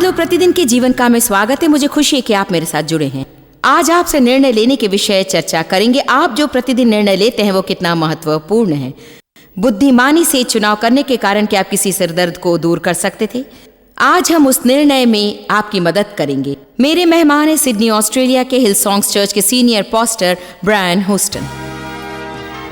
आनंद लो प्रतिदिन के जीवन का में स्वागत है। मुझे खुशी है कि आप मेरे साथ जुड़े हैं। आज आपसे निर्णय लेने के विषय चर्चा करेंगे। आप जो प्रतिदिन निर्णय लेते हैं वो कितना महत्वपूर्ण है। बुद्धिमानी से चुनाव करने के कारण क्या आप किसी सिरदर्द को दूर कर सकते थे? आज हम उस निर्णय में आपकी मदद करेंगे। मेरे मेहमान हैं सिडनी ऑस्ट्रेलिया के हिलसॉन्ग्स चर्च के senior pastor Brian Houston.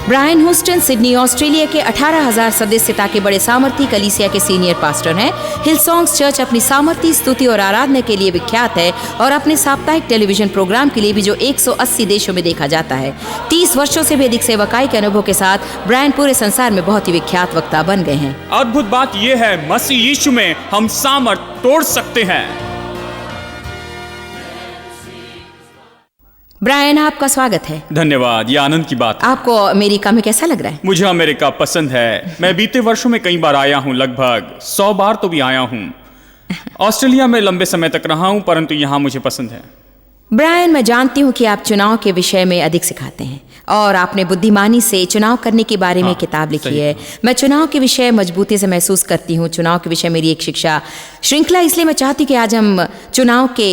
Brian Houston Sydney Australia के 18,000 सदस्यता के बड़े सामर्थी कलीसिया के सीनियर पास्टर हैं। हिलसॉन्ग्स चर्च अपनी सामर्थी, स्तुति और आराधना के लिए विख्यात है और अपने साप्ताहिक टेलीविजन प्रोग्राम के लिए भी जो 180 देशों में देखा जाता है। 30 वर्षों से भी अधिक सेवकाई के अनुभव के साथ ब्रायन पूरे संसार में बहुत ही विख्यात वक्ता बन गए हैं। अद्भुत बात यह है, मसीह यीशु में हम सामर्थ तोड़ सकते हैं। ब्रायन, आपका स्वागत है। धन्यवाद, ये आनंद की बात है। आपको अमेरिका में कैसा लग रहा है? मुझे अमेरिका पसंद है। मैं बीते वर्षों में कई बार आया हूँ, लगभग 100 बार तो भी आया हूँ। ऑस्ट्रेलिया में लंबे समय तक रहा हूँ, परंतु यहाँ मुझे पसंद है। ब्रायन, मैं जानती हूँ कि आप चुनाव के विषय में अधिक सिखाते हैं और आपने बुद्धिमानी से चुनाव करने के बारे में किताब लिखी है। मैं चुनाव के विषय मजबूती से महसूस करती हूँ। चुनाव के विषय मेरी एक शिक्षा श्रृंखला, इसलिए मैं चाहती हूँ कि आज हम चुनाव के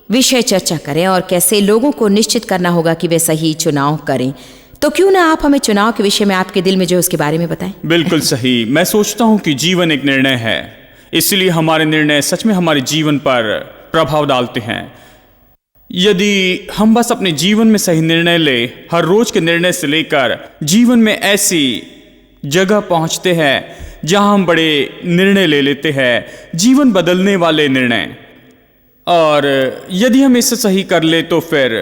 विषय चर्चा करें और कैसे लोगों को निश्चित करना होगा कि वे सही चुनाव करें। तो क्यों ना आप हमें चुनाव के विषय में आपके दिल में जो उसके बारे में बताएं। बिल्कुल सही। मैं सोचता हूँ कि जीवन एक निर्णय है, इसलिए हमारे निर्णय सच में हमारे जीवन पर प्रभाव डालते हैं। यदि हम बस अपने जीवन में सही निर्णय ले, हर रोज के निर्णय से लेकर जीवन में ऐसी जगह पहुंचते हैं जहां हम बड़े निर्णय ले लेते हैं, जीवन बदलने वाले निर्णय। और यदि हम इसे सही कर ले तो फिर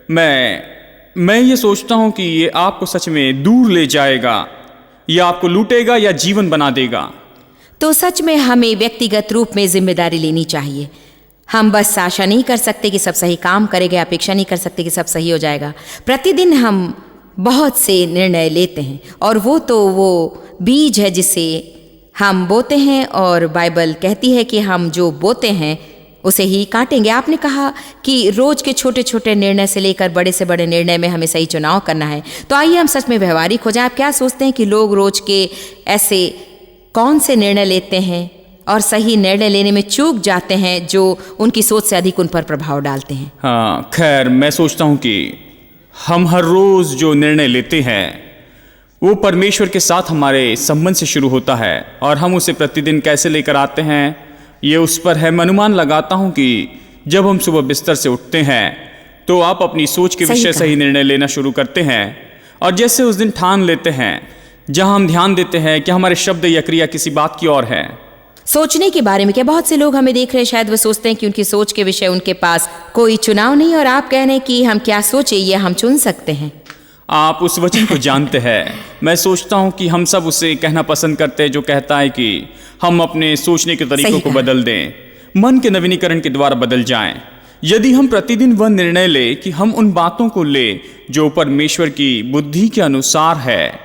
मैं ये सोचता हूं कि ये आपको सच में दूर ले जाएगा, या आपको लूटेगा या जीवन बना देगा। तो सच में हमें व्यक्तिगत रूप में जिम्मेदारी लेनी चाहिए। हम बस आशा नहीं कर सकते कि सब सही काम करेगा, अपेक्षा नहीं कर सकते कि सब सही हो जाएगा। प्रतिदिन हम बहुत से निर्णय लेते हैं और वो बीज है जिसे हम बोते हैं, और बाइबल कहती है कि हम जो बोते हैं उसे ही काटेंगे। आपने कहा कि रोज के छोटे छोटे निर्णय से लेकर बड़े से बड़े निर्णय में हमें सही चुनाव करना है। तो आइए हम सच में व्यवहारिक हो जाएं। आप क्या सोचते हैं कि लोग रोज के ऐसे कौन से निर्णय लेते हैं और सही निर्णय लेने में चूक जाते हैं जो उनकी सोच से अधिक उन पर प्रभाव डालते हैं? हाँ, खैर मैं सोचता हूँ कि हम हर रोज जो निर्णय लेते हैं वो परमेश्वर के साथ हमारे संबंध से शुरू होता है, और हम उसे प्रतिदिन कैसे लेकर आते हैं ये उस पर है। मैं अनुमान लगाता हूं कि जब हम सुबह बिस्तर से उठते हैं तो आप अपनी सोच के विषय सही निर्णय लेना शुरू करते हैं, और जैसे उस दिन ठान लेते हैं जहां हम ध्यान देते हैं कि हमारे शब्द या क्रिया किसी बात की ओर है। सोचने के बारे में क्या बहुत से लोग हमें देख रहे हैं, शायद वो सोचते हैं कि उनकी सोच के विषय उनके पास कोई चुनाव नहीं, और आप कह रहे हैं कि हम क्या सोचे ये हम चुन सकते हैं। आप उस वचन को जानते हैं। मैं सोचता हूं कि हम सब उसे कहना पसंद करते हैं जो कहता है कि हम अपने सोचने के तरीकों को बदल दें, मन के नवीनीकरण के द्वारा बदल जाएं। यदि हम प्रतिदिन वह निर्णय ले कि हम उन बातों को ले जो परमेश्वर की बुद्धि के अनुसार है,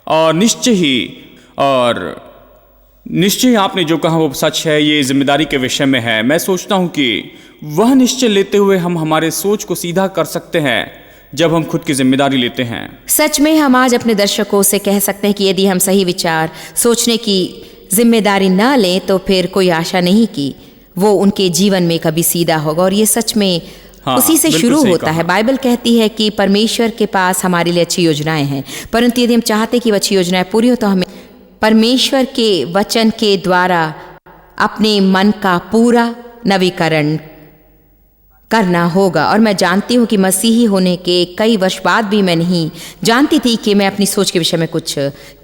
और निश्चय आपने जो कहा वो सच है, ये जिम्मेदारी के विषय में है। मैं सोचता हूं कि वह निश्चय लेते हुए हम हमारे सोच को सीधा कर सकते हैं जब हम खुद की जिम्मेदारी लेते हैं। सच में हम आज अपने दर्शकों से कह सकते हैं कि यदि हम सही विचार सोचने की जिम्मेदारी ना लें तो फिर कोई आशा नहीं कि वो उनके जीवन में कभी सीधा होगा, और ये सच में उसी से शुरू होता है। बाइबल कहती है कि परमेश्वर के पास हमारे लिए अच्छी योजनाएं हैं, परंतु यदि हम चाहते कि वो अच्छी योजनाएं पूरी हो तो हमें परमेश्वर के वचन के द्वारा अपने मन का पूरा नवीकरण करना होगा। और मैं जानती हूँ कि मसीही होने के कई वर्ष बाद भी मैं नहीं जानती थी कि मैं अपनी सोच के विषय में कुछ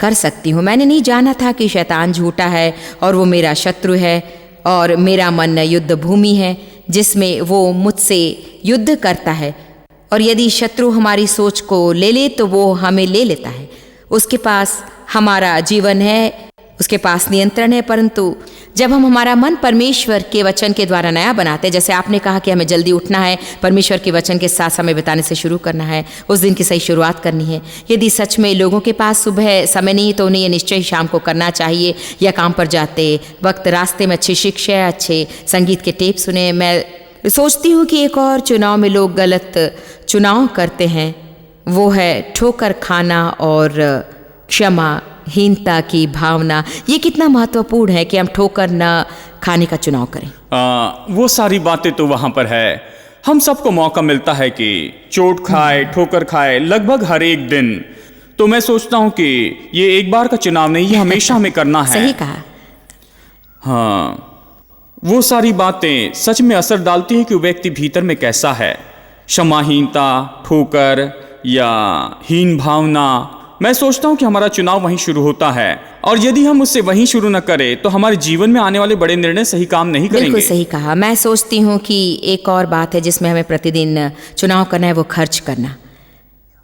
कर सकती हूँ। मैंने नहीं जाना था कि शैतान झूठा है और वो मेरा शत्रु है, और मेरा मन युद्ध भूमि है जिसमें वो मुझसे युद्ध करता है, और यदि शत्रु हमारी सोच को ले ले तो वो हमें ले लेता है। उसके पास हमारा जीवन है, उसके पास नियंत्रण है, परंतु जब हम हमारा मन परमेश्वर के वचन के द्वारा नया बनाते हैं, जैसे आपने कहा कि हमें जल्दी उठना है, परमेश्वर के वचन के साथ समय बिताने से शुरू करना है, उस दिन की सही शुरुआत करनी है। यदि सच में लोगों के पास सुबह समय नहीं तो उन्हें ये निश्चय शाम को करना चाहिए, या काम पर जाते वक्त रास्ते में अच्छी शिक्षा, अच्छे संगीत के टेप सुने। मैं सोचती हूँ कि एक और चुनाव में लोग गलत चुनाव करते हैं, वो है ठोकर खाना और क्षमाहीनता की भावना। ये कितना महत्वपूर्ण है कि हम ठोकर न खाने का चुनाव करें। वो सारी बातें तो वहाँ पर है। हम सबको मौका मिलता है कि चोट खाए, ठोकर खाए, लगभग हर एक दिन। तो मैं सोचता हूँ कि ये एक बार का चुनाव नहीं, ये हमेशा हमें करना है। सही कहा। हाँ, वो सारी बातें सच में असर डालती है कि व्यक्ति भीतर में कैसा है। क्षमाहीनता, ठोकर या हीन भावना, मैं सोचता हूँ कि हमारा चुनाव वहीं शुरू होता है, और यदि हम उससे वहीं शुरू न करें तो हमारे जीवन में आने वाले बड़े निर्णय सही काम नहीं करेंगे। बिल्कुल सही कहा। मैं सोचती हूँ कि एक और बात है जिसमें हमें प्रतिदिन चुनाव करना है, वो खर्च करना।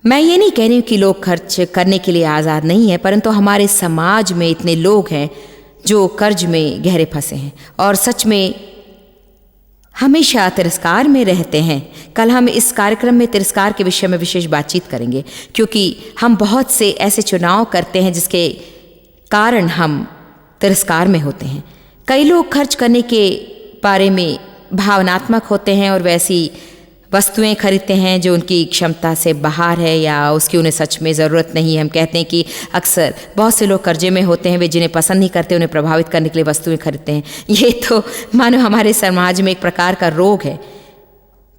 मैं ये नहीं कह रही हूँ कि लोग खर्च करने के लिए आज़ाद नहीं है, परंतु हमारे समाज में इतने लोग हैं जो कर्ज में गहरे फंसे हैं और सच में हमेशा तिरस्कार में रहते हैं। कल हम इस कार्यक्रम में तिरस्कार के विषय में विशेष बातचीत करेंगे, क्योंकि हम बहुत से ऐसे चुनाव करते हैं जिसके कारण हम तिरस्कार में होते हैं। कई लोग खर्च करने के बारे में भावनात्मक होते हैं और वैसी वस्तुएं खरीदते हैं जो उनकी क्षमता से बाहर है या उसकी उन्हें सच में ज़रूरत नहीं है। हम कहते हैं कि अक्सर बहुत से लोग कर्जे में होते हैं, वे जिन्हें पसंद नहीं करते उन्हें प्रभावित करने के लिए वस्तुएं खरीदते हैं। ये तो मानो हमारे समाज में एक प्रकार का रोग है।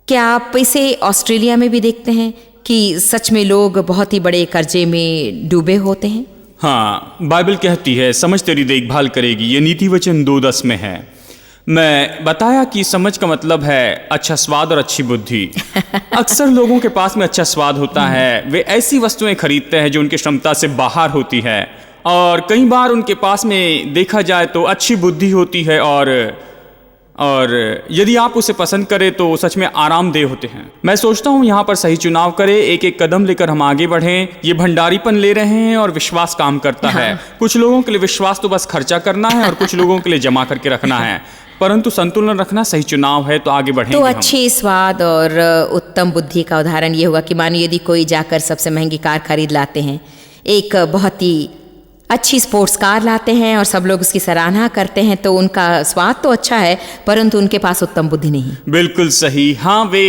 क्या आप इसे ऑस्ट्रेलिया में भी देखते हैं कि सच में लोग बहुत ही बड़े कर्जे में डूबे होते हैं? हाँ, बाइबल कहती है समझ तेरी देखभाल करेगी, ये नीति वचन 2:10 में है। मैं बताया कि समझ का मतलब है अच्छा स्वाद और अच्छी बुद्धि। अक्सर लोगों के पास में अच्छा स्वाद होता है, वे ऐसी वस्तुएं खरीदते हैं जो उनकी क्षमता से बाहर होती है, और कई बार उनके पास में देखा जाए तो अच्छी बुद्धि होती है, और यदि आप उसे पसंद करें तो सच में आरामदेह होते हैं। मैं सोचता हूँ यहाँ पर सही चुनाव करें, एक एक कदम लेकर हम आगे बढ़ें। ये भंडारीपन ले रहे हैं और विश्वास काम करता है। कुछ लोगों के लिए विश्वास तो बस खर्चा करना है और कुछ लोगों के लिए जमा करके रखना है, परंतु संतुलन रखना सही चुनाव है, तो आगे बढ़ेंगे। तो अच्छे स्वाद और उत्तम बुद्धि का उदाहरण ये हुआ कि मानिए यदि कोई जाकर सबसे महंगी कार खरीद लाते हैं, एक बहुत ही अच्छी स्पोर्ट्स कार लाते हैं और सब लोग उसकी सराहना करते हैं, तो उनका स्वाद तो अच्छा है परंतु उनके पास उत्तम बुद्धि नहीं। बिल्कुल सही। हाँ, वे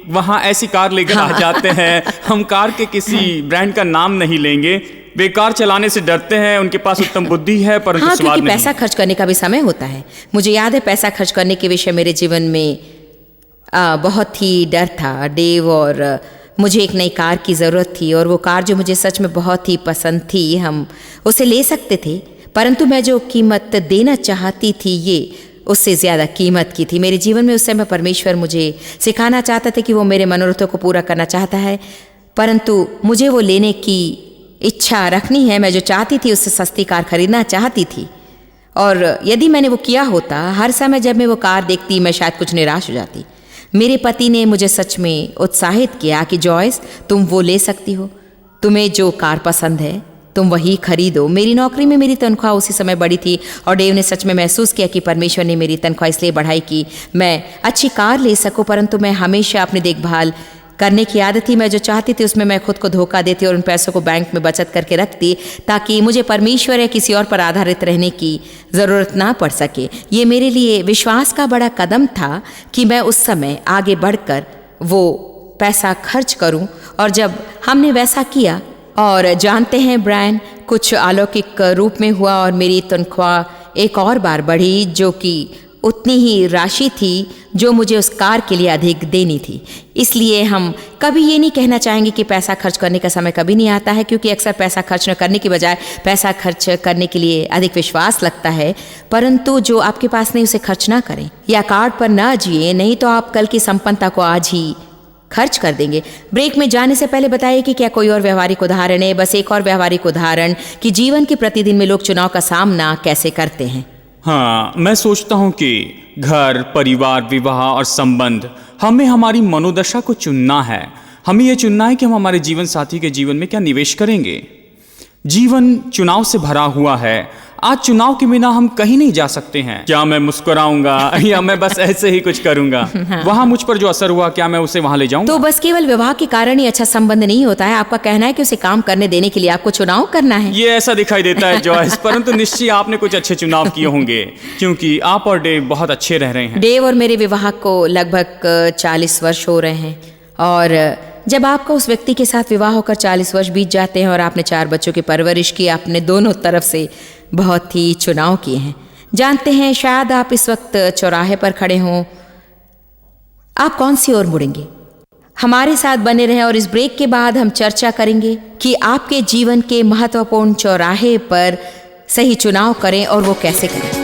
वहाँ ऐसी कार लेकर आ जाते हैं। हम कार के किसी ब्रांड का नाम नहीं लेंगे। वे कार चलाने से डरते हैं, उनके पास उत्तम बुद्धि है परंतु स्वाद नहीं। पैसा खर्च करने का भी समय होता है। मुझे याद है पैसा खर्च करने के विषय मेरे जीवन में बहुत ही डर था, डेव, और मुझे एक नई कार की ज़रूरत थी और वो कार जो मुझे सच में बहुत ही पसंद थी, हम उसे ले सकते थे, परंतु मैं जो कीमत देना चाहती थी ये उससे ज़्यादा कीमत की थी। मेरे जीवन में उस समय परमेश्वर मुझे सिखाना चाहता था कि वो मेरे मनोरथों को पूरा करना चाहता है, परंतु मुझे वो लेने की इच्छा रखनी है। मैं जो चाहती थी उससे सस्ती कार खरीदना चाहती थी, और यदि मैंने वो किया होता, हर समय जब मैं वो कार देखती मैं शायद कुछ निराश हो जाती। मेरे पति ने मुझे सच में उत्साहित किया कि जॉयस, तुम वो ले सकती हो, तुम्हें जो कार पसंद है तुम वही खरीदो। मेरी नौकरी में मेरी तनख्वाह उसी समय बढ़ी थी और डेव ने सच में महसूस किया कि परमेश्वर ने मेरी तनख्वाह इसलिए बढ़ाई कि मैं अच्छी कार ले सकूं, परंतु मैं हमेशा अपनी देखभाल करने की आदत थी। मैं जो चाहती थी उसमें मैं खुद को धोखा देती और उन पैसों को बैंक में बचत करके रखती ताकि मुझे परमेश्वर या किसी और पर आधारित रहने की ज़रूरत ना पड़ सके। ये मेरे लिए विश्वास का बड़ा कदम था कि मैं उस समय आगे बढ़कर वो पैसा खर्च करूं, और जब हमने वैसा किया, और जानते हैं ब्रायन, कुछ अलौकिक रूप में हुआ और मेरी तनख्वाह एक और बार बढ़ी, जो कि उतनी ही राशि थी जो मुझे उस कार के लिए अधिक देनी थी। इसलिए हम कभी ये नहीं कहना चाहेंगे कि पैसा खर्च करने का समय कभी नहीं आता है, क्योंकि अक्सर पैसा खर्च न करने की बजाय पैसा खर्च करने के लिए अधिक विश्वास लगता है। परंतु जो आपके पास नहीं उसे खर्च ना करें या कार्ड पर ना जिए, नहीं तो आप कल की संपन्नता को आज ही खर्च कर देंगे। ब्रेक में जाने से पहले बताइए कि क्या कोई और व्यवहारिक उदाहरण है? बस एक और व्यवहारिक उदाहरण कि जीवन के प्रतिदिन में लोग चुनाव का सामना कैसे करते हैं। हाँ, मैं सोचता हूँ कि घर, परिवार, विवाह और संबंध, हमें हमारी मनोदशा को चुनना है। हमें यह चुनना है कि हम हमारे जीवन साथी के जीवन में क्या निवेश करेंगे। जीवन चुनाव से भरा हुआ है। आज चुनाव के बिना हम कहीं नहीं जा सकते हैं। क्या मैं मुस्कुराऊंगा या मैं बस ऐसे ही कुछ करूंगा? वहां मुझ पर जो असर हुआ, क्या मैं उसे वहां ले जाऊंगा? तो बस केवल विवाह के कारण ही अच्छा संबंध नहीं होता है। आपका कहना है कि उसे काम करने देने के लिए आपको चुनाव करना है। ये ऐसा दिखाई देता है जॉयस, परंतु निश्चय आपने कुछ अच्छे चुनाव किए होंगे, क्योंकि आप और डेव बहुत अच्छे रह रहे हैं। डेव और मेरे विवाह को लगभग 40 वर्ष हो रहे हैं, और जब आपका उस व्यक्ति के साथ विवाह होकर 40 वर्ष बीत जाते हैं और आपने 4 बच्चों की परवरिश की, आपने दोनों तरफ से बहुत ही चुनाव किए हैं। जानते हैं, शायद आप इस वक्त चौराहे पर खड़े हों। आप कौन सी ओर मुड़ेंगे? हमारे साथ बने रहें और इस ब्रेक के बाद हम चर्चा करेंगे कि आपके जीवन के महत्वपूर्ण चौराहे पर सही चुनाव करें और वो कैसे करें।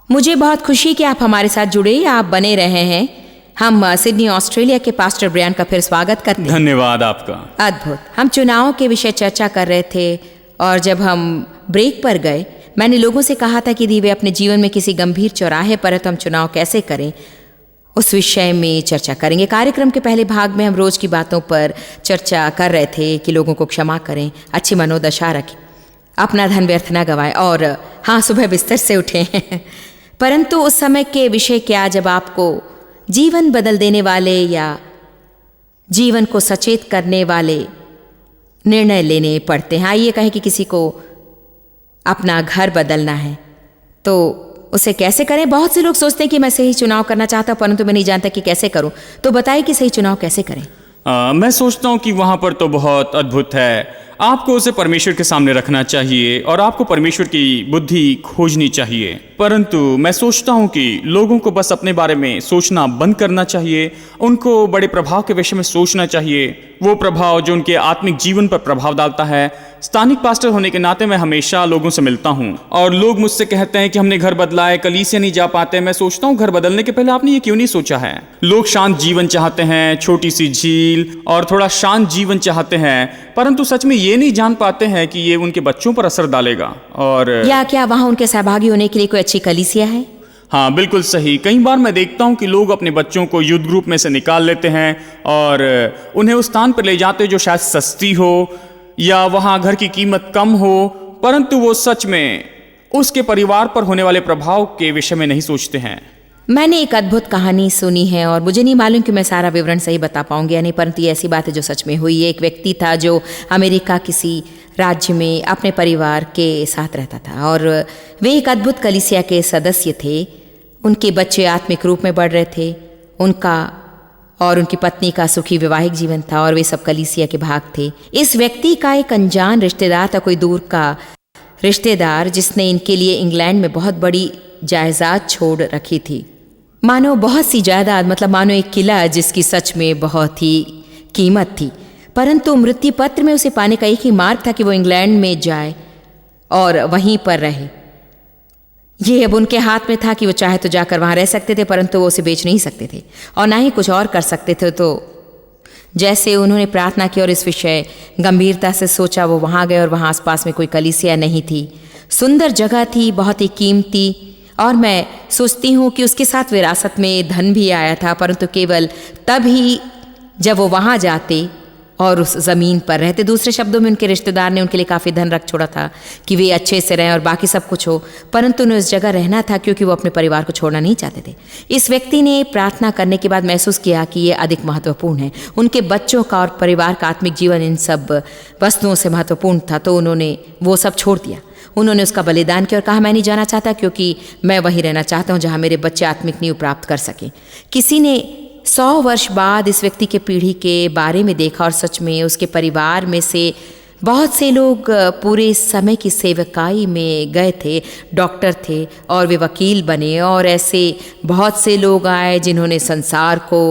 मुझे बहुत खुशी कि आप हमारे साथ जुड़े, आप बने रहे हैं। हम सिडनी ऑस्ट्रेलिया के पास्टर ब्रियान का फिर स्वागत करते हैं। धन्यवाद आपका। अद्भुत। हम चुनाव के विषय चर्चा कर रहे थे और जब हम ब्रेक पर गए, मैंने लोगों से कहा था कि यदि वे अपने जीवन में किसी गंभीर चौराहे पर है तो हम चुनाव कैसे करें, उस विषय में चर्चा करेंगे। कार्यक्रम के पहले भाग में हम रोज की बातों पर चर्चा कर रहे थे कि लोगों को क्षमा करें, अच्छी मनोदशा रखें, अपना धन व्यर्थ न गवाएं और हाँ, सुबह बिस्तर से उठें। परंतु उस समय के विषय क्या, जब आपको जीवन बदल देने वाले या जीवन को सचेत करने वाले निर्णय लेने पड़ते हैं। आइए कहें कि किसी को अपना घर बदलना है तो उसे कैसे करें। बहुत से लोग सोचते हैं कि मैं सही चुनाव करना चाहता हूं, परंतु मैं नहीं जानता कि कैसे करूं। तो बताइए कि सही चुनाव कैसे करें। मैं सोचता हूँ कि वहाँ पर तो बहुत अद्भुत है। आपको उसे परमेश्वर के सामने रखना चाहिए और आपको परमेश्वर की बुद्धि खोजनी चाहिए। परंतु मैं सोचता हूँ कि लोगों को बस अपने बारे में सोचना बंद करना चाहिए। उनको बड़े प्रभाव के विषय में सोचना चाहिए, वो प्रभाव जो उनके आत्मिक जीवन पर प्रभाव डालता है। स्थानिक पास्टर होने के नाते मैं हमेशा लोगों से मिलता हूँ और लोग मुझसे कहते हैं कि हमने घर बदला है, कलीसिया नहीं जा पाते। मैं सोचता हूँ, घर बदलने के पहले आपने ये क्यों नहीं सोचा है? लोग शांत जीवन चाहते हैं, छोटी सी झील और थोड़ा शांत जीवन चाहते हैं, परंतु सच में ये नहीं जान पाते हैं कि ये उनके बच्चों पर असर डालेगा। और या क्या वहां उनके सहभागी होने के लिए कोई अच्छी कलीसिया है? हाँ, बिल्कुल सही। कई बार मैं देखता हूँ कि लोग अपने बच्चों को यूथ ग्रुप में से निकाल लेते हैं और उन्हें उस स्थान पर ले जाते हैं जो शायद सस्ती हो या वहाँ घर की कीमत कम हो, परंतु वो सच में उसके परिवार पर होने वाले प्रभाव के विषय में नहीं सोचते हैं। मैंने एक अद्भुत कहानी सुनी है और मुझे नहीं मालूम कि मैं सारा विवरण सही बता पाऊंगी या नहीं, परंतु ये ऐसी बात है जो सच में हुई है। एक व्यक्ति था जो अमेरिका किसी राज्य में अपने परिवार के साथ रहता था और वे एक अद्भुत कलीसिया के सदस्य थे। उनके बच्चे आत्मिक रूप में बढ़ रहे थे। उनका और उनकी पत्नी का सुखी वैवाहिक जीवन था और वे सब कलीसिया के भाग थे। इस व्यक्ति का एक अनजान रिश्तेदार था, कोई दूर का रिश्तेदार, जिसने इनके लिए इंग्लैंड में बहुत बड़ी जायदाद छोड़ रखी थी। मानो बहुत सी जायदाद, मतलब मानो एक किला जिसकी सच में बहुत ही कीमत थी। परंतु मृत्यु पत्र में उसे पाने का एक ही मार्ग था कि वो इंग्लैंड में जाए और वहीं पर रहे। ये अब उनके हाथ में था कि वो चाहे तो जाकर वहां रह सकते थे, परंतु वो उसे बेच नहीं सकते थे और ना ही कुछ और कर सकते थे। तो जैसे उन्होंने प्रार्थना की और इस विषय गंभीरता से सोचा, वो वहां गए और वहां आसपास में कोई कलीसिया नहीं थी। सुंदर जगह थी, बहुत ही कीमती, और मैं सोचती हूँ कि उसके साथ विरासत में धन भी आया था, परंतु केवल तब ही जब वो वहाँ जाते और उस ज़मीन पर रहते। दूसरे शब्दों में उनके रिश्तेदार ने उनके लिए काफ़ी धन रख छोड़ा था कि वे अच्छे से रहें और बाकी सब कुछ हो, परंतु उन्हें उस जगह रहना था क्योंकि वो अपने परिवार को छोड़ना नहीं चाहते थे। इस व्यक्ति ने प्रार्थना करने के बाद महसूस किया कि ये अधिक महत्वपूर्ण है। उनके बच्चों का और परिवार का आत्मिक जीवन इन सब वस्तुओं से महत्वपूर्ण था, तो उन्होंने वो सब छोड़ दिया। उन्होंने उसका बलिदान किया और कहा, मैं नहीं जाना चाहता क्योंकि मैं वहीं रहना चाहता हूँ जहाँ मेरे बच्चे आत्मिक नींव प्राप्त कर सकें। किसी ने 100 वर्ष बाद इस व्यक्ति के पीढ़ी के बारे में देखा और सच में उसके परिवार में से बहुत से लोग पूरे समय की सेवकाई में गए थे, डॉक्टर थे और वे वकील बने, और ऐसे बहुत से लोग आए जिन्होंने संसार को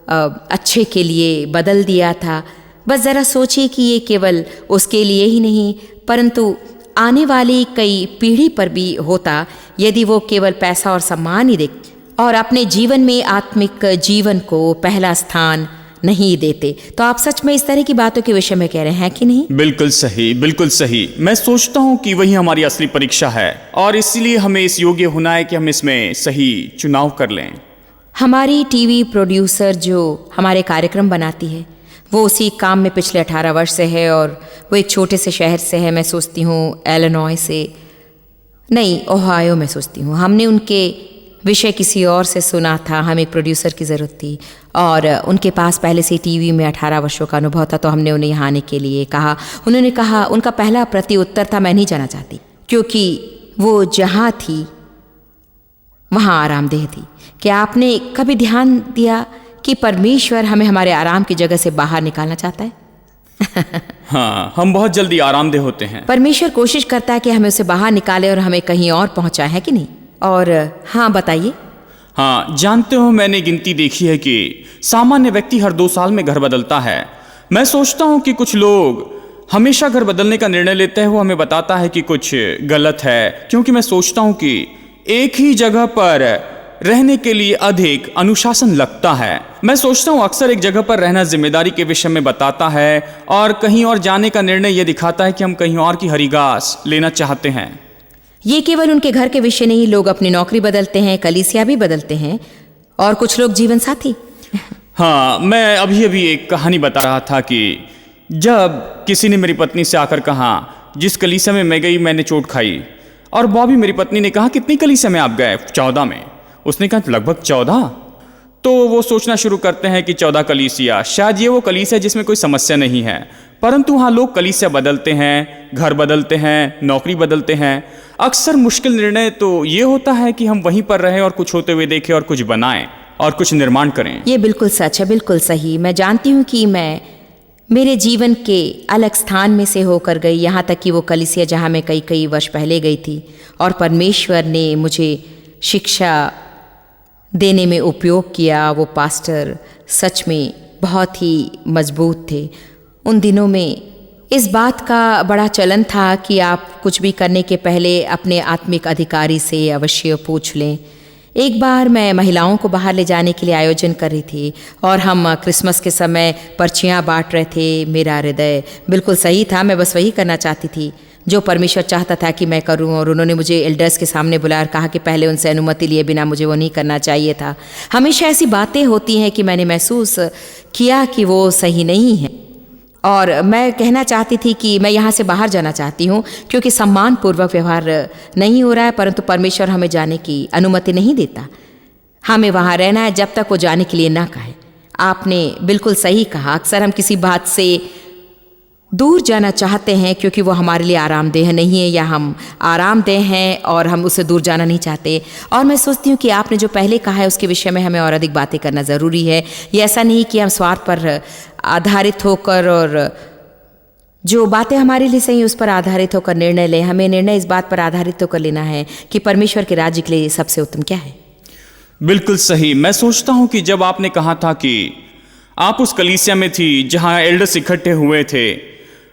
अच्छे के लिए बदल दिया था। बस ज़रा सोचिए कि ये केवल उसके लिए ही नहीं, परंतु आने वाली कई पीढ़ी पर भी होता यदि वो केवल पैसा और सम्मान ही देखते और अपने जीवन में आत्मिक जीवन को पहला स्थान नहीं देते। तो आप सच में इस तरह की बातों के विषय में कह रहे हैं कि नहीं? बिल्कुल सही, बिल्कुल सही। मैं सोचता हूँ कि वही हमारी असली परीक्षा है और इसीलिए हमें इस योग्य होना है कि हम इसमें सही चुनाव कर लें। हमारी टीवी प्रोड्यूसर जो हमारे कार्यक्रम बनाती है, वो उसी काम में पिछले 18 वर्ष से है और वो एक छोटे से शहर से है। मैं सोचती हूँ इलिनॉय से नहीं, ओहायो में सोचती हूँ। हमने उनके विषय किसी और से सुना था, हमें एक प्रोड्यूसर की ज़रूरत थी और उनके पास पहले से टीवी में 18 वर्षों का अनुभव था, तो हमने उन्हें यहाँ आने के लिए कहा। उन्होंने कहा, उनका पहला प्रति उत्तर था, मैं नहीं जाना चाहती क्योंकि वो जहाँ थी वहाँ आरामदेह थी। क्या आपने कभी ध्यान दिया कि परमेश्वर हमें हमारे आराम की जगह से बाहर निकालना चाहता है? हाँ, हम बहुत जल्दी आरामदेह होते हैं। परमेश्वर कोशिश करता है कि हमें उसे बाहर निकाले और हमें कहीं और पहुंचाए, है कि नहीं? और हाँ, बताइए। हाँ, जानते हो, मैंने गिनती देखी है कि सामान्य व्यक्ति हर 2 साल में घर बदलता है। मैं सोचता हूँ कि कुछ लोग हमेशा घर बदलने का निर्णय लेते हैं। वो हमें बताता है कि कुछ गलत है, क्योंकि मैं सोचता हूँ कि एक ही जगह पर रहने के लिए अधिक अनुशासन लगता है। मैं सोचता हूँ अक्सर एक जगह पर रहना जिम्मेदारी के विषय में बताता है, और कहीं और जाने का निर्णय यह दिखाता है कि हम कहीं और की हरिघास लेना चाहते हैं। ये केवल उनके घर के विषय नहीं, लोग अपनी नौकरी बदलते हैं, कलीसिया भी बदलते हैं, और कुछ लोग जीवन साथी। हाँ, मैं अभी अभी एक कहानी बता रहा था कि जब किसी ने मेरी पत्नी से आकर कहा, जिस कलीसिया में मैं गई मैंने चोट खाई। और बॉबी, मेरी पत्नी ने कहा, कितनी कलीसिया में आप गए? 14 में। उसने कहा, लगभग 14। तो वो सोचना शुरू करते हैं कि 14 कलीसिया, शायद ये वो कलीसिया जिसमें कोई समस्या नहीं है। परंतु हाँ, लोग कलीसिया बदलते हैं, घर बदलते हैं, नौकरी बदलते हैं। अक्सर मुश्किल निर्णय तो ये होता है कि हम वहीं पर रहें और कुछ होते हुए देखें और कुछ बनाएं और कुछ निर्माण करें। ये बिल्कुल सच है, बिल्कुल सही। मैं जानती हूँ कि मैं मेरे जीवन के अलग स्थान में से होकर गई, यहाँ तक कि वो कलीसिया जहाँ मैं कई वर्ष पहले गई थी, और परमेश्वर ने मुझे शिक्षा देने में उपयोग किया। वो पास्टर सच में बहुत ही मजबूत थे। उन दिनों में इस बात का बड़ा चलन था कि आप कुछ भी करने के पहले अपने आत्मिक अधिकारी से अवश्य पूछ लें। एक बार मैं महिलाओं को बाहर ले जाने के लिए आयोजन कर रही थी, और हम क्रिसमस के समय पर्चियाँ बांट रहे थे। मेरा हृदय बिल्कुल सही था, मैं बस वही करना चाहती थी जो परमेश्वर चाहता था कि मैं करूं। और उन्होंने मुझे एल्डर्स के सामने बुलाया और कहा कि पहले उनसे अनुमति लिए बिना मुझे वो नहीं करना चाहिए था। हमेशा ऐसी बातें होती हैं कि मैंने महसूस किया कि वो सही नहीं है, और मैं कहना चाहती थी कि मैं यहाँ से बाहर जाना चाहती हूँ क्योंकि सम्मानपूर्वक व्यवहार नहीं हो रहा है। परंतु परमेश्वर हमें जाने की अनुमति नहीं देता। हमें वहाँ रहना है जब तक वो जाने के लिए ना कहे। आपने बिल्कुल सही कहा। अक्सर हम किसी बात से दूर जाना चाहते हैं क्योंकि वो हमारे लिए आरामदेह नहीं है, या हम आरामदेह हैं और हम उससे दूर जाना नहीं चाहते। और मैं सोचती हूँ कि आपने जो पहले कहा है उसके विषय में हमें और अधिक बातें करना ज़रूरी है। ये ऐसा नहीं कि हम स्वार्थ पर आधारित होकर और जो बातें हमारे लिए सही उस पर आधारित होकर निर्णय लें। हमें निर्णय इस बात पर आधारित होकर लेना है कि परमेश्वर के राज्य के लिए सबसे उत्तम क्या है। बिल्कुल सही। मैं सोचता हूँ कि जब आपने कहा था कि आप उस कलीसिया में थी जहाँ एल्डर्स इकट्ठे हुए थे,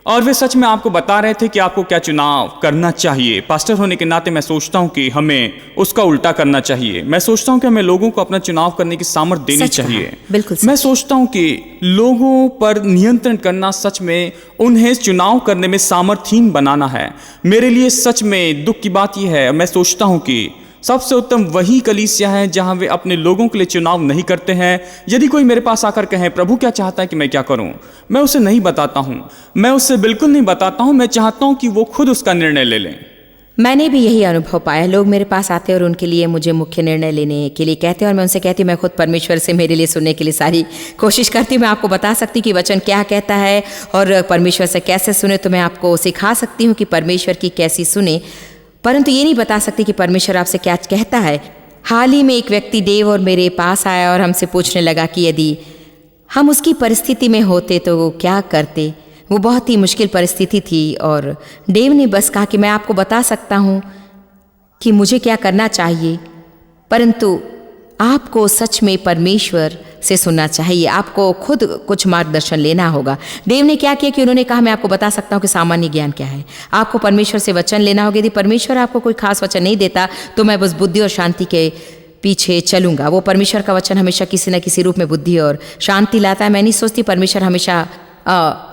और वे सच में आपको बता रहे थे कि आपको क्या चुनाव करना चाहिए, पास्टर होने के नाते मैं सोचता हूं कि हमें उसका उल्टा करना चाहिए। मैं सोचता हूं कि हमें लोगों को अपना चुनाव करने की सामर्थ्य देनी चाहिए। बिल्कुल मैं सोचता हूं कि लोगों पर नियंत्रण करना सच में उन्हें चुनाव करने में सामर्थ्यहीन बनाना है। मेरे लिए सच में दुख की बात यह है, मैं सोचता हूं कि सबसे उत्तम वही कलीसिया है जहां वे अपने लोगों के लिए चुनाव नहीं करते हैं। यदि कोई मेरे पास आकर कहे, प्रभु क्या चाहता है कि मैं क्या करूं, मैं उसे नहीं बताता हूं। मैं उससे बिल्कुल नहीं बताता हूं। मैं चाहता हूं कि वो खुद उसका निर्णय ले लें। मैंने भी यही अनुभव पाया। लोग मेरे पास आते और उनके लिए मुझे मुख्य निर्णय लेने के लिए कहते हैं, और मैं उनसे कहती हूँ मैं खुद परमेश्वर से मेरे लिए सुनने के लिए सारी कोशिश करती हूँ। मैं आपको बता सकती हूँ कि वचन क्या कहता है और परमेश्वर से कैसे सुने, तो मैं आपको सिखा सकती हूँ कि परमेश्वर की कैसी सुने, परंतु ये नहीं बता सकती कि परमेश्वर आपसे क्या कहता है। हाल ही में एक व्यक्ति देव और मेरे पास आया और हमसे पूछने लगा कि यदि हम उसकी परिस्थिति में होते तो वो क्या करते। वो बहुत ही मुश्किल परिस्थिति थी, और देव ने बस कहा कि मैं आपको बता सकता हूँ कि मुझे क्या करना चाहिए, परंतु आपको सच में परमेश्वर से सुनना चाहिए। आपको खुद कुछ मार्गदर्शन लेना होगा। देव ने क्या किया कि उन्होंने कहा मैं आपको बता सकता हूँ कि सामान्य ज्ञान क्या है। आपको परमेश्वर से वचन लेना होगा। यदि परमेश्वर आपको कोई खास वचन नहीं देता तो मैं बस बुद्धि और शांति के पीछे चलूंगा। वो परमेश्वर का वचन हमेशा किसी न किसी रूप में बुद्धि और शांति लाता है। मैं नहीं सोचती परमेश्वर हमेशा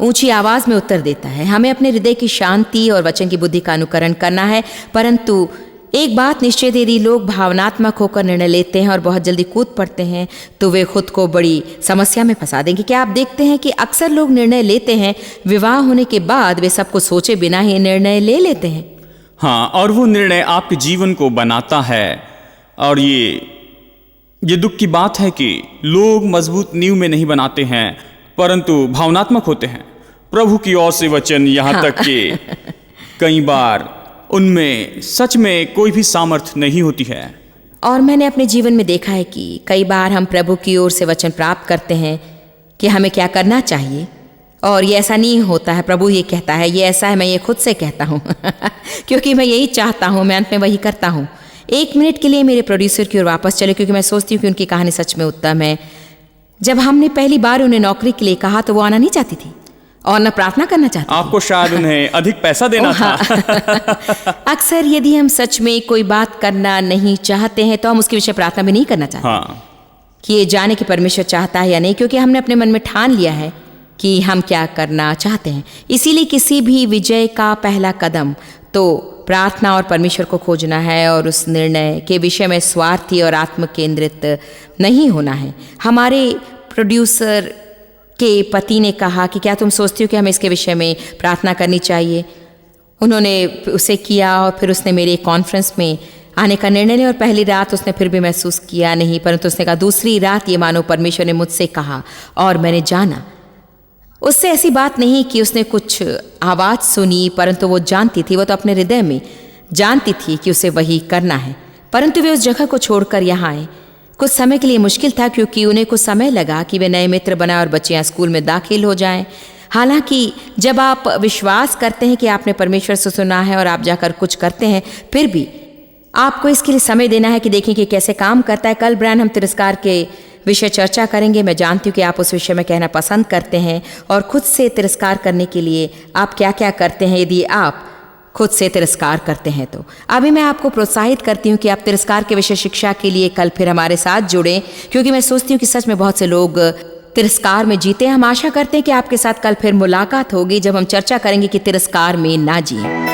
ऊंची आवाज़ में उत्तर देता है। हमें अपने हृदय की शांति और वचन की बुद्धि का अनुकरण करना है। परंतु एक बात निश्चित, यदि लोग भावनात्मक होकर निर्णय लेते हैं और बहुत जल्दी कूद पड़ते हैं तो वे खुद को बड़ी समस्या में फंसा देंगे। क्या आप देखते हैं कि अक्सर लोग निर्णय लेते हैं, विवाह होने के बाद वे सब कुछ सोचे बिना ही निर्णय ले लेते हैं। हाँ, और वो निर्णय आपके जीवन को बनाता है। और ये दुख की बात है कि लोग मजबूत नींव में नहीं बनाते हैं परंतु भावनात्मक होते हैं। प्रभु की ओर से वचन यहाँ तक कि कई बार उनमें सच में कोई भी सामर्थ्य नहीं होती है। और मैंने अपने जीवन में देखा है कि कई बार हम प्रभु की ओर से वचन प्राप्त करते हैं कि हमें क्या करना चाहिए, और ये ऐसा नहीं होता है, प्रभु ये कहता है, ये ऐसा है, मैं ये खुद से कहता हूँ क्योंकि मैं यही चाहता हूँ, मैं अंत में वही करता हूँ। 1 मिनट के लिए मेरे प्रोड्यूसर की ओर वापस चले, क्योंकि मैं सोचती हूँ कि उनकी कहानी सच में उत्तम है। जब हमने पहली बार उन्हें नौकरी के लिए कहा तो वो आना नहीं चाहती थी और न प्रार्थना करना चाहती थी। आपको शायद उन्हें अधिक पैसा देना था। अक्सर यदि हम सच में कोई बात करना नहीं चाहते हैं तो हम उसके विषय प्रार्थना भी नहीं करना चाहते हाँ, कि ये जाने कि परमेश्वर चाहता है या नहीं, क्योंकि हमने अपने मन में ठान लिया है कि हम क्या करना चाहते हैं। इसीलिए किसी भी विजय का पहला कदम तो प्रार्थना और परमेश्वर को खोजना है और उस निर्णय के विषय में स्वार्थी और आत्म केंद्रित नहीं होना है। हमारे प्रोड्यूसर के पति ने कहा कि क्या तुम सोचती हो कि हमें इसके विषय में प्रार्थना करनी चाहिए। उन्होंने उसे किया और फिर उसने मेरे कॉन्फ्रेंस में आने का निर्णय लिया और पहली रात उसने फिर भी महसूस किया नहीं, परंतु उसने कहा दूसरी रात ये मानो परमेश्वर ने मुझसे कहा और मैंने जाना। उससे ऐसी बात नहीं कि उसने कुछ आवाज़ सुनी, परंतु वो जानती थी, वो तो अपने हृदय में जानती थी कि उसे वही करना है। परंतु वे उस जगह को छोड़कर यहाँ आए। कुछ समय के लिए मुश्किल था, क्योंकि उन्हें कुछ समय लगा कि वे नए मित्र बनाए और बच्चियाँ स्कूल में दाखिल हो जाएं। हालांकि जब आप विश्वास करते हैं कि आपने परमेश्वर से सुना है और आप जाकर कुछ करते हैं, फिर भी आपको इसके लिए समय देना है कि देखें कि कैसे काम करता है। कल ब्रैन हम तिरस्कार के विषय चर्चा करेंगे। मैं जानती हूँ कि आप उस विषय में कहना पसंद करते हैं और खुद से तिरस्कार करने के लिए आप क्या क्या करते हैं यदि आप खुद से तिरस्कार करते हैं तो। अभी मैं आपको प्रोत्साहित करती हूँ कि आप तिरस्कार के विषय शिक्षा के लिए कल फिर हमारे साथ जुड़ें, क्योंकि मैं सोचती हूँ कि सच में बहुत से लोग तिरस्कार में जीते हैं। हम आशा करते हैं कि आपके साथ कल फिर मुलाकात होगी जब हम चर्चा करेंगे कि तिरस्कार में ना जिएं।